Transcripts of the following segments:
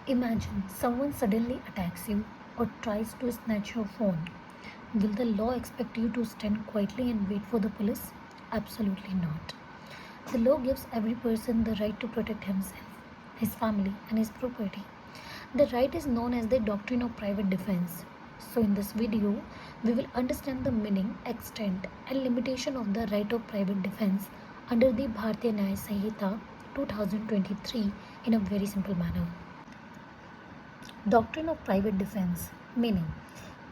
Imagine someone suddenly attacks you or tries to snatch your phone. Will the law expect you to stand quietly and wait for the police? Absolutely not. The law gives every person the right to protect himself, his family, and his property. The right is known as the doctrine of private defense. So, in this video, we will understand the meaning, extent, and limitation of the right of private defense under the Bharatiya Nyaya Sanhita 2023 in a very simple manner. Doctrine of private defense meaning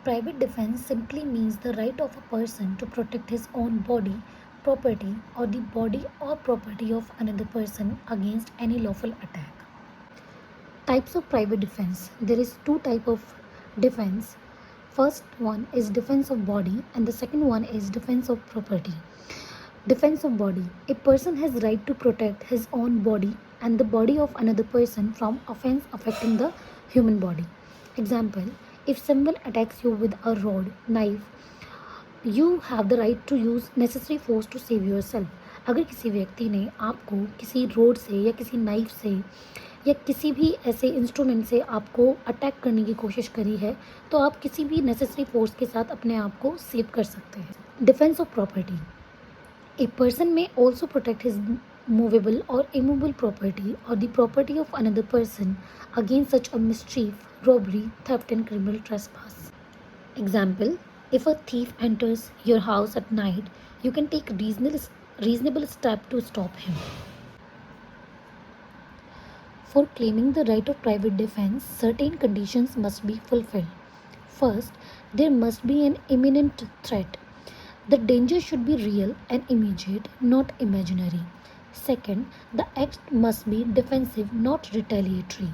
private defense simply means the right of a person to protect his own body, property, or the body or property of another person against any lawful attack. Types of private defense. There is two type of defense. First one is defense of body and the second one is defense of property. Defense of body. A person has right to protect his own body and the body of another person from offense affecting the human body. Example, if someone attacks you with a rod, knife, you have the right to use necessary force to save yourself. अगर किसी व्यक्ति ने आपको किसी road से या किसी knife से या किसी भी ऐसे इंस्ट्रूमेंट से आपको अटैक करने की कोशिश करी है तो आप किसी भी नेसेसरी फोर्स के साथ अपने आप को सेव कर सकते हैं. Defence of property. A person may also protect his movable or immovable property or the property of another person against such a mischief, robbery, theft, and criminal trespass. Example, if a thief enters your house at night, you can take reasonable step to stop him. For claiming the right of private defense, certain conditions must be fulfilled. First, there must be an imminent threat. The danger should be real and immediate, not imaginary. Second, the act must be defensive, not retaliatory.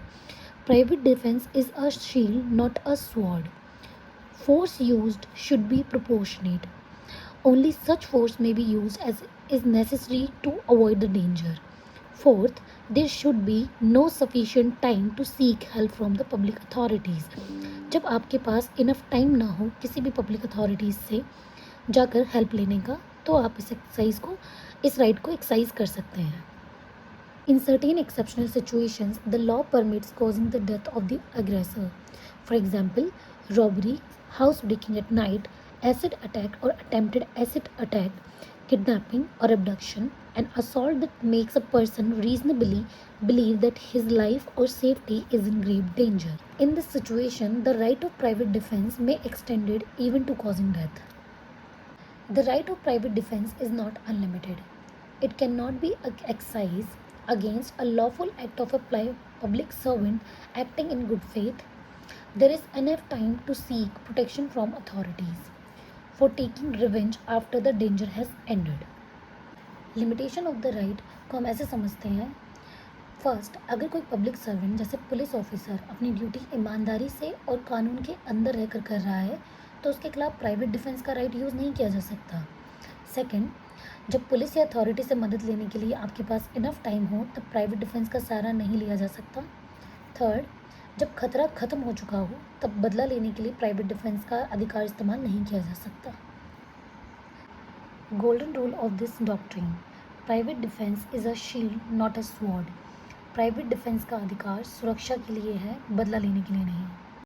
Private defense is a shield, not a sword. Force used should be proportionate. Only such force may be used as is necessary to avoid the danger. Fourth, there should be no sufficient time to seek help from the public authorities. जब आपके पास enough time ना हो किसी भी public authorities से जाकर help लेने का तो आप इस राइट को एक्सरसाइज कर सकते हैं. In certain exceptional situations, the law permits causing the death of the aggressor. For example, robbery, housebreaking at night, acid attack or attempted acid attack, kidnapping or abduction, and assault that makes a person reasonably believe that his life or safety is in grave danger. In this situation, the right of private defense may extend it even to causing death. The right of private defense is not unlimited. It cannot be exercised against a lawful act of a public servant acting in good faith. There is enough time to seek protection from authorities for taking revenge after the danger has ended. Limitation of the right को हम ऐसे समझते हैं. First, अगर कोई public servant जैसे police officer अपनी duty ईमानदारी से और कानून के अंदर रहकर कर रहा है तो उसके खिलाफ प्राइवेट डिफेंस का राइट यूज़ नहीं किया जा सकता. सेकंड, जब पुलिस या अथॉरिटी से मदद लेने के लिए आपके पास इनफ टाइम हो तब प्राइवेट डिफेंस का सहारा नहीं लिया जा सकता. थर्ड, जब खतरा खत्म हो चुका हो तब बदला लेने के लिए प्राइवेट डिफेंस का अधिकार इस्तेमाल नहीं किया जा सकता. Golden rule of this doctrine. Private defence is a shield not a sword. Private defence का अधिकार सुरक्षा के लिए है, बदला लेने के लिए नहीं.